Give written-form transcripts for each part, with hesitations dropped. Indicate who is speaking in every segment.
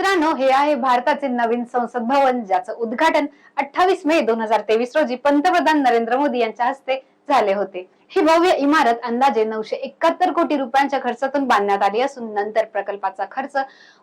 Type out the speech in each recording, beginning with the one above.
Speaker 1: मित्रांनो, हे आहे भारताचे नवीन संसद भवन, ज्याचं उद्घाटन 28 मे 2023 रोजी पंतप्रधान नरेंद्र मोदी यांच्या हस्ते झाले होते. ही भव्य इमारत अंदाजे 971 कोटी रुपयांच्या खर्चातून बांधण्यात आली असून नंतर प्रकल्पाचा खर्च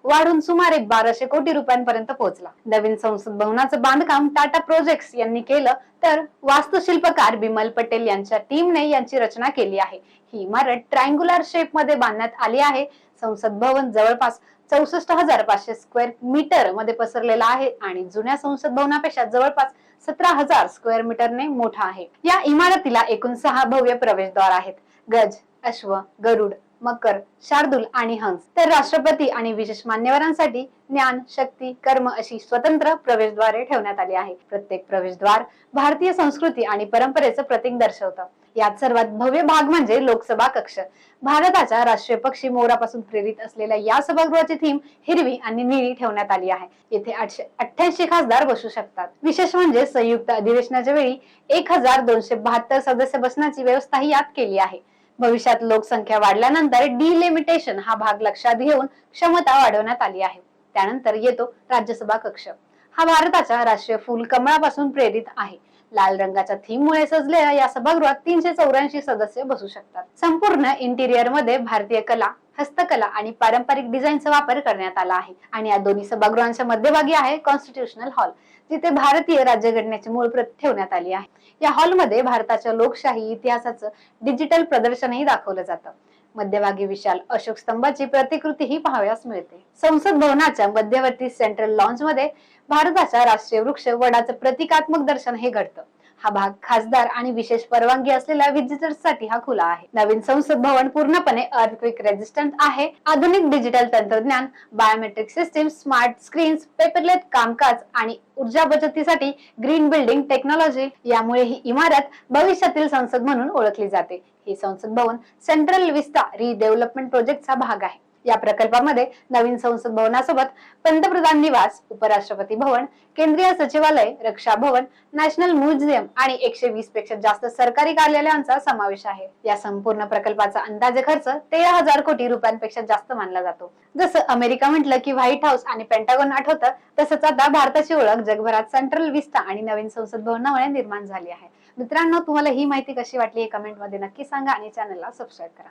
Speaker 1: वाढून सुमारे 1200 कोटी रुपयांपर्यंत पोहोचला. नवीन संसद भवनाचं बांधकाम टाटा प्रोजेक्ट्स यांनी केलं, तर वास्तुशिल्पकार बिमल पटेल यांच्या टीमने यांची रचना केली आहे. ही इमारत ट्रायंग्युलर शेप मध्ये बांधण्यात आली आहे. संसद भवन जवळपास 64,500 स्क्वेअर मीटर मध्ये पसरलेला आहे आणि जुन्या संसद भवनापेक्षा जवळपास 17,000 स्क्वेअर मीटरने मोठा आहे. या इमारतीला एकूण 6 भव्य प्रवेशद्वार आहेत. गज, अश्व, गरुड, मकर, शार्दूल आणि हंस. तर राष्ट्रपती आणि विशेष मान्यवरांसाठी ज्ञान, शक्ती, कर्म अशी स्वतंत्र प्रवेशद्वारे ठेवण्यात आली आहे. प्रत्येक प्रवेशद्वार भारतीय संस्कृती आणि परंपरेचं प्रतीक दर्शवतं. यात सर्वात भव्य भाग म्हणजे लोकसभा कक्ष. भारताच्या राष्ट्रीय पक्षी मोरापासून प्रेरित असलेल्या या सभागृहाची थीम हिरवी आणि निळी ठेवण्यात आली आहे. येथे 888 खासदार बसू शकतात. विशेष म्हणजे संयुक्त अधिवेशनाच्या वेळी 1272 सदस्य बसण्याची व्यवस्थाही यात केली आहे. भविष्यात लोकसंख्या वाढल्यानंतर डिलिमिटेशन हा भाग लक्षात घेऊन क्षमता वाढवण्यात आली आहे. त्यानंतर येतो राज्यसभा कक्ष. हा भारताच्या राष्ट्रीय फुल कमळापासून प्रेरित आहे. लाल रंगाच्या थीम मुळे सजलेल्या या सभागृहात 384 सदस्य बसू शकतात. संपूर्ण इंटिरियर मध्ये भारतीय कला, हस्तकला आणि पारंपरिक डिझाईनचा वापर करण्यात आला आहे. आणि या दोन्ही सभागृहांच्या मध्यभागी आहे कॉन्स्टिट्यूशनल हॉल, जिथे भारतीय राज्यघटनेची मूळ प्रत ठेवण्यात आली आहे. या हॉलमध्ये भारताच्या लोकशाही इतिहासाचं डिजिटल प्रदर्शनही दाखवलं जातं. मध्यभागी विशाल अशोक स्तंभाची प्रतिकृतीही पाहावयास मिळते. संसद भवनाच्या मध्यवर्ती सेंट्रल लॉन्ज मध्ये भारताच्या राष्ट्रीय वृक्ष वडाचं प्रतिकात्मक दर्शन हे घडतं. हा भाग खासदार आणि विशेष परवानगी असलेल्या व्हिजिटर्ससाठी हा खुला आहे. नवीन संसद भवन पूर्णपणे अर्थक्वेक रेजिस्टंट आहे. आधुनिक डिजिटल तंत्रज्ञान, biometric system, smart screens, paperless कामकाज आणि ऊर्जा बचतीसाठी ग्रीन बिल्डिंग टेक्नॉलॉजी यामुळे ही इमारत भविष्यातील संसद म्हणून ओळखली जाते. ही संसद भवन सेंट्रल विस्टा रिडेव्हलपमेंट प्रोजेक्टचा भाग आहे. या प्रकल्पामध्ये नवीन संसद भवनासोबत पंतप्रधान निवास, उपराष्ट्रपती भवन, केंद्रीय सचिवालय, रक्षा भवन, नॅशनल म्युझियम आणि 120 पेक्षा जास्त सरकारी कार्यालयांचा समावेश आहे. या संपूर्ण प्रकल्पाचा अंदाजे खर्च 13,000 कोटी रुपयांपेक्षा जास्त मानला जातो. जसं अमेरिका म्हटलं की व्हाईट हाऊस आणि पेंटागॉन आठवतं, तसंच आता भारताची ओळख जगभरात सेंट्रल विस्टा आणि नवीन संसद भवनामुळे निर्माण झाली आहे. मित्रांनो, तुम्हाला ही माहिती कशी वाटली हे कमेंट मध्ये नक्की सांगा आणि चॅनलला सबस्क्राईब करा.